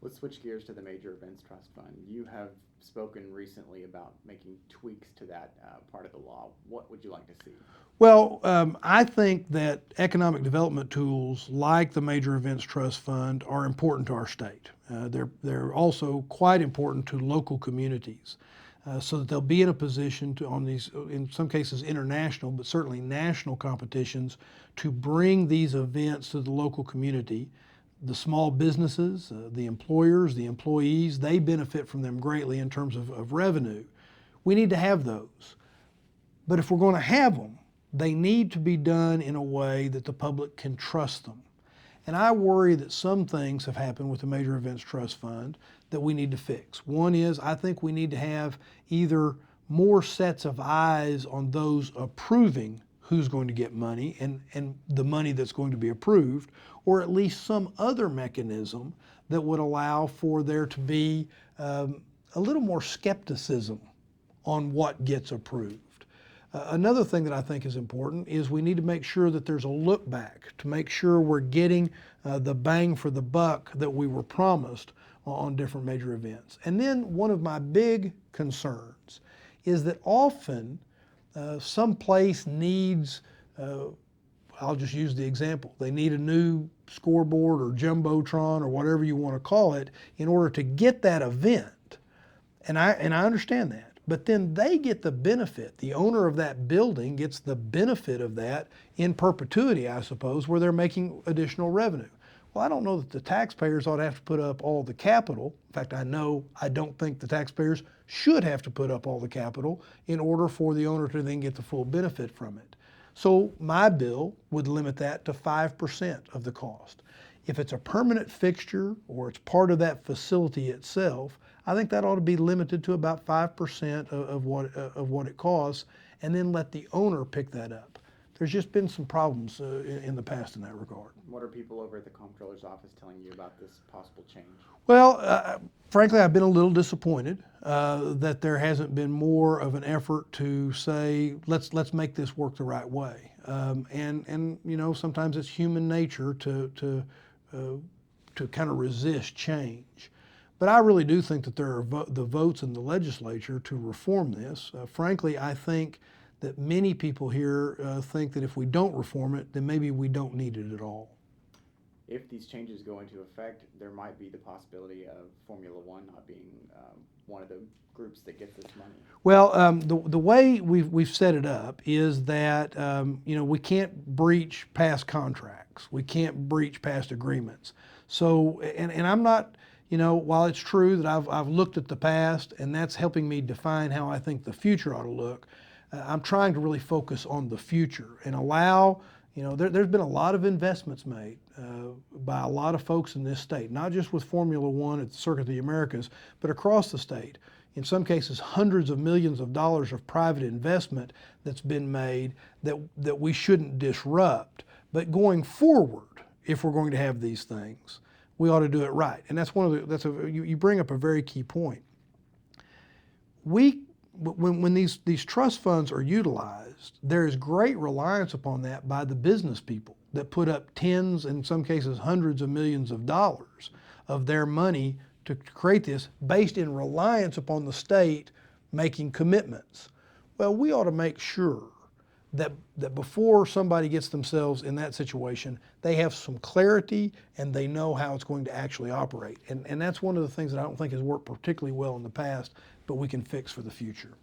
Let's switch gears to the Major Events Trust Fund. You have spoken recently about making tweaks to that part of the law. What would you like to see? Well, I think that economic development tools like the Major Events Trust Fund are important to our state. They're also quite important to local communities, so that they'll be in a position to, on these, in some cases international, but certainly national competitions, to bring these events to the local community. The small businesses, the employers, the employees, they benefit from them greatly in terms of revenue. We need to have those. But if we're going to have them, they need to be done in a way that the public can trust them. And I worry that some things have happened with the Major Events Trust Fund that we need to fix. One is, I think we need to have either more sets of eyes on those approving who's going to get money and the money that's going to be approved, or at least some other mechanism that would allow for there to be a little more skepticism on what gets approved. Another thing that I think is important is we need to make sure that there's a look back to make sure we're getting the bang for the buck that we were promised on different major events. And then one of my big concerns is that often some place needs, I'll just use the example, they need a new scoreboard or jumbotron or whatever you want to call it in order to get that event. And I understand that. But then they get the benefit. The owner of that building gets the benefit of that in perpetuity, I suppose, where they're making additional revenue. Well, I don't know that the taxpayers ought to have to put up all the capital. In fact, I don't think the taxpayers should have to put up all the capital in order for the owner to then get the full benefit from it. So my bill would limit that to 5% of the cost. If it's a permanent fixture or it's part of that facility itself, I think that ought to be limited to about 5% of what it costs, and then let the owner pick that up. There's just been some problems in the past in that regard. What are people over at the comptroller's office telling you about this possible change? Well, frankly, I've been a little disappointed that there hasn't been more of an effort to say, let's make this work the right way. And you know, sometimes it's human nature to kind of resist change. But I really do think that there are the votes in the legislature to reform this. Frankly, I think that many people here think that if we don't reform it, then maybe we don't need it at all. If these changes go into effect, there might be the possibility of Formula One not being one of the groups that gets this money. Well, the way we've set it up is that you know, we can't breach past contracts, we can't breach past agreements. So, and I'm not, you know, while it's true that I've looked at the past and that's helping me define how I think the future ought to look, I'm trying to really focus on the future and allow, you know, there's been a lot of investments made by a lot of folks in this state, not just with Formula One at the Circuit of the Americas, but across the state. In some cases, hundreds of millions of dollars of private investment that's been made that we shouldn't disrupt. But going forward, if we're going to have these things, we ought to do it right. And that's you bring up a very key point. When these trust funds are utilized, there is great reliance upon that by the business people that put up tens, in some cases hundreds of millions of dollars of their money to create this based in reliance upon the state making commitments. Well, we ought to make sure that before somebody gets themselves in that situation, they have some clarity and they know how it's going to actually operate. And that's one of the things that I don't think has worked particularly well in the past, but we can fix for the future.